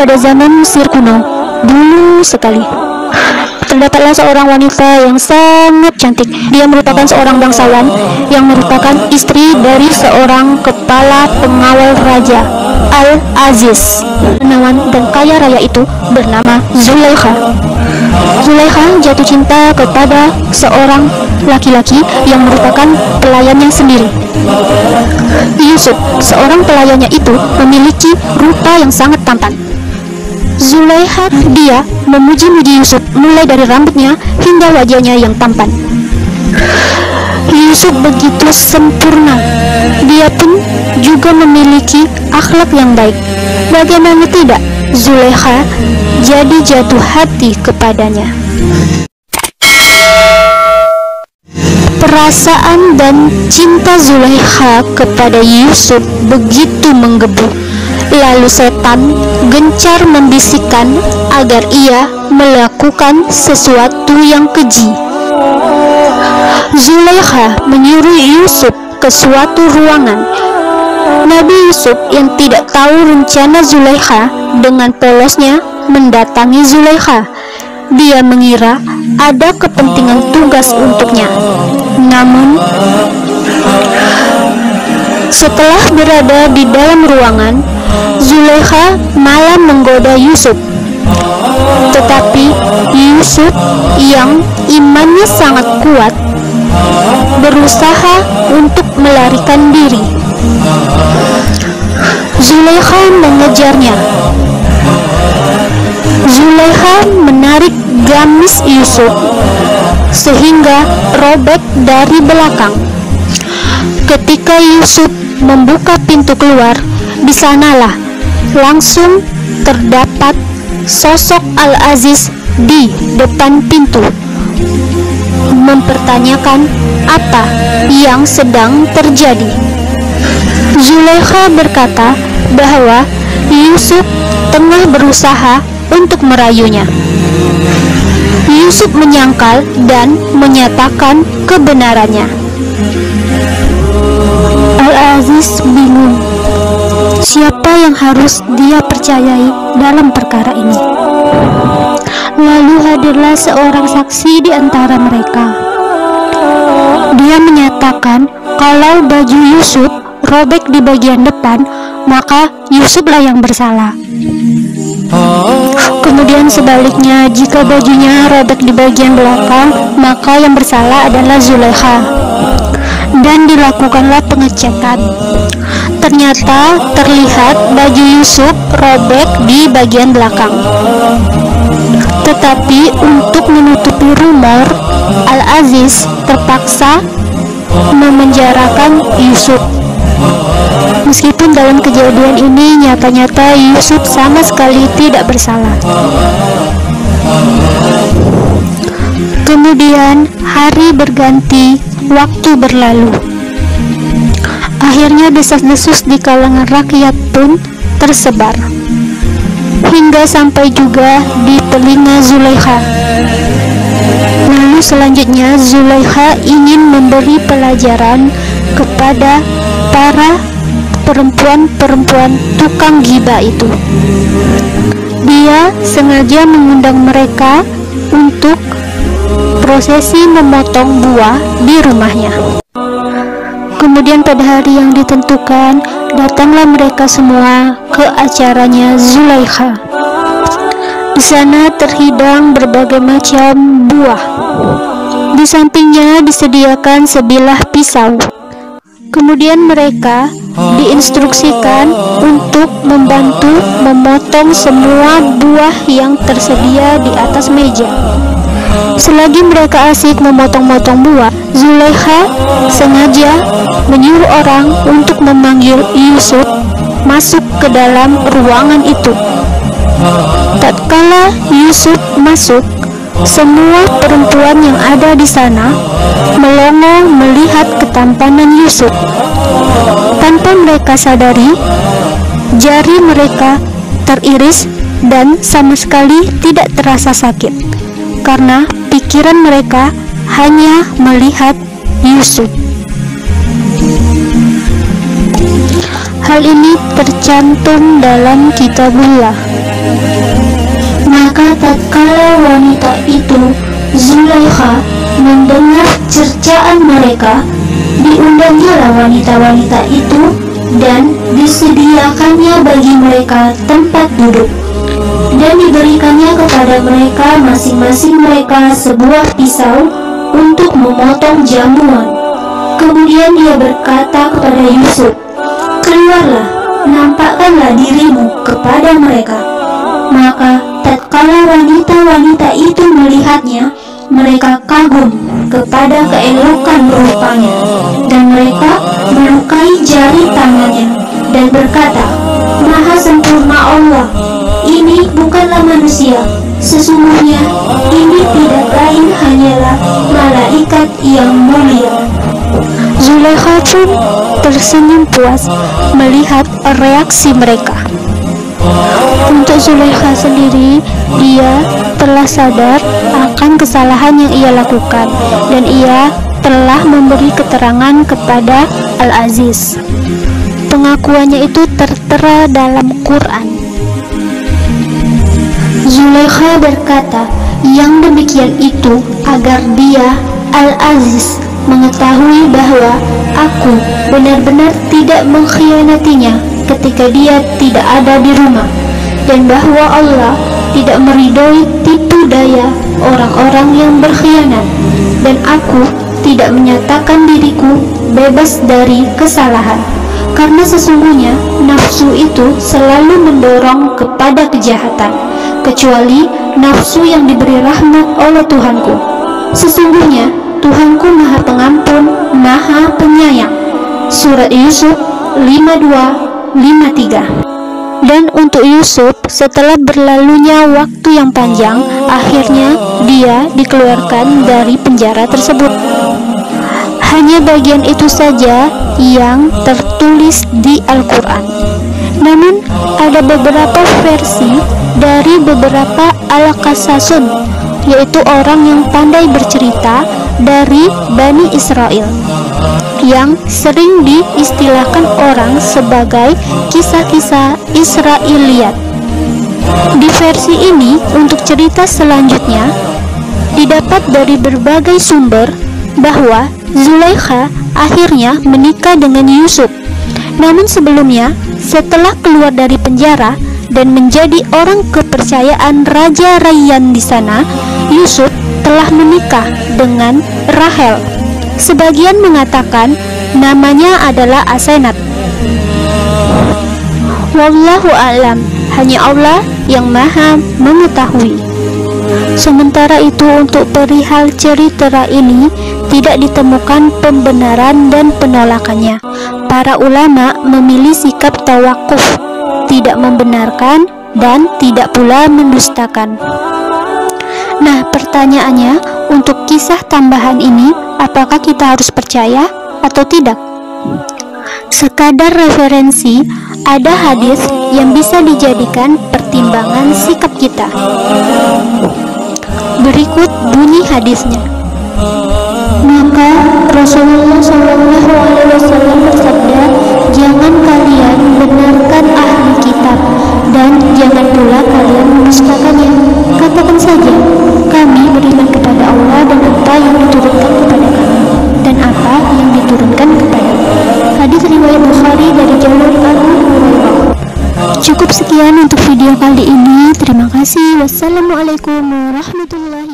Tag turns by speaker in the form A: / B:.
A: pada zaman Mesir kuno, dulu sekali, terdapatlah seorang wanita yang sangat cantik. Dia merupakan seorang bangsawan yang merupakan istri dari seorang kepala pengawal raja Al-Aziz. Menawan dan kaya raya itu bernama Zulaikha. Zulaikha jatuh cinta kepada seorang laki-laki yang merupakan pelayannya sendiri. Yusuf, seorang pelayannya itu, memiliki rupa yang sangat tampan. Zulaikha dia memuji-muji Yusuf mulai dari rambutnya hingga wajahnya yang tampan. Yusuf begitu sempurna. Dia pun juga memiliki akhlak yang baik. Bagaimana tidak, Zulaikha jadi jatuh hati kepadanya. Perasaan dan cinta Zulaikha kepada Yusuf begitu menggebu. Lalu setan gencar membisikkan agar ia melakukan sesuatu yang keji. Zulaikha menyuruh Yusuf ke suatu ruangan. Nabi Yusuf yang tidak tahu rencana Zulaikha dengan polosnya mendatangi Zulaikha. Dia mengira ada kepentingan tugas untuknya. Namun, setelah berada di dalam ruangan, Zulaikha malah menggoda Yusuf. Tetapi Yusuf yang imannya sangat kuat berusaha untuk melarikan diri. Zulaikha mengejarnya. Zulaikha menarik gamis Yusuf sehingga robek dari belakang. Ketika Yusuf membuka pintu keluar, di sanalah langsung terdapat sosok Al-Aziz di depan pintu, mempertanyakan apa yang sedang terjadi. Zulaikha berkata bahwa Yusuf tengah berusaha untuk merayunya. Yusuf menyangkal dan menyatakan kebenarannya. Al-Aziz bingung. Siapa yang harus dia percayai dalam perkara ini? Lalu hadirlah seorang saksi di antara mereka. Dia menyatakan kalau baju Yusuf robek di bagian depan, maka Yusuflah yang bersalah. Kemudian sebaliknya, jika bajunya robek di bagian belakang, maka yang bersalah adalah Zulaikha. Dan dilakukanlah pengecekan. Ternyata terlihat baju Yusuf robek di bagian belakang. Tetapi untuk menutupi rumor, Al-Aziz terpaksa memenjarakan Yusuf. Meskipun dalam kejadian ini nyata-nyata Yusuf sama sekali tidak bersalah. Kemudian hari berganti, waktu berlalu. Akhirnya desas-desus di kalangan rakyat pun tersebar, hingga sampai juga di telinga Zulaikha. Lalu selanjutnya Zulaikha ingin memberi pelajaran kepada para perempuan-perempuan tukang ghibah itu. Dia sengaja mengundang mereka untuk prosesi memotong buah di rumahnya. Kemudian pada hari yang ditentukan, datanglah mereka semua ke acaranya Zulaikha. Di sana terhidang berbagai macam buah. Di sampingnya disediakan sebilah pisau. Kemudian mereka diinstruksikan untuk membantu memotong semua buah yang tersedia di atas meja. Selagi mereka asik memotong-motong buah, Zulaikha sengaja menyuruh orang untuk memanggil Yusuf masuk ke dalam ruangan itu. Tatkala Yusuf masuk, semua perempuan yang ada di sana melongo melihat ketampanan Yusuf. Tanpa mereka sadari, jari mereka teriris dan sama sekali tidak terasa sakit, karena pikiran mereka hanya melihat Yusuf. Hal ini tercantum dalam Kitabullah. Maka tatkala wanita itu, Zulaikha, mendengar cercaan mereka, diundangnya wanita-wanita itu dan disediakannya bagi mereka tempat duduk, dan diberikannya kepada mereka masing-masing mereka sebuah pisau untuk memotong jamuan. Kemudian dia berkata kepada Yusuf, "Keluarlah, nampakkanlah dirimu kepada mereka." Maka tatkala wanita-wanita itu melihatnya, mereka kagum kepada keelokan rupanya, dan mereka melukai jari tangannya dan berkata, "Maha sempurna Allah, ini bukanlah manusia. Sesungguhnya ini tidak lain hanyalah malaikat yang mulia." Zulaikha pun tersenyum puas melihat reaksi mereka. Untuk Zulaikha sendiri, dia telah sadar akan kesalahan yang ia lakukan, dan ia telah memberi keterangan kepada Al-Aziz. Pengakuannya itu tertera dalam Quran. Zulaikha berkata yang demikian itu agar dia, Al-Aziz, mengetahui bahwa aku benar-benar tidak mengkhianatinya ketika dia tidak ada di rumah, dan bahwa Allah tidak meridhoi tipu daya orang-orang yang berkhianat, dan aku tidak menyatakan diriku bebas dari kesalahan, karena sesungguhnya nafsu itu selalu mendorong kepada kejahatan, kecuali nafsu yang diberi rahmat oleh Tuhanku. Sesungguhnya Tuhanku Maha Pengampun, Maha Penyayang. Surat Yusuf 52-53. Dan untuk Yusuf, setelah berlalunya waktu yang panjang, akhirnya dia dikeluarkan dari penjara tersebut. Hanya bagian itu saja yang tertulis di Al-Quran. Namun ada beberapa versi dari beberapa al-qasasun, yaitu orang yang pandai bercerita dari Bani Israel, yang sering diistilahkan orang sebagai kisah-kisah Israiliyat. Di versi ini, untuk cerita selanjutnya didapat dari berbagai sumber bahwa Zulaikha akhirnya menikah dengan Yusuf. Namun sebelumnya, setelah keluar dari penjara dan menjadi orang kepercayaan Raja Rayyan di sana, Yusuf telah menikah dengan Rahel. Sebagian mengatakan namanya adalah Asenat. Wallahu a'lam, hanya Allah yang Maha mengetahui. Sementara itu, untuk perihal cerita ini tidak ditemukan pembenaran dan penolakannya. Para ulama memilih sikap tawakuf, tidak membenarkan dan tidak pula mendustakan. Nah, pertanyaannya, untuk kisah tambahan ini, apakah kita harus percaya atau tidak? Sekadar referensi, ada hadis yang bisa dijadikan pertimbangan sikap kita. Berikut bunyi hadisnya. Maka Rasulullah SAW bersabda, "Jangan kalian benarkan ahli kitab, dan jangan pula kalian mendustakannya. Katakan saja, kami beriman kepada Allah dan apa yang diturunkan kepada kami, dan apa yang diturunkan kepada kami." Hadis riwayat Bukhari dari jalur Abu Hurairah. Cukup sekian untuk video kali ini. Terima kasih. Wassalamualaikum warahmatullahi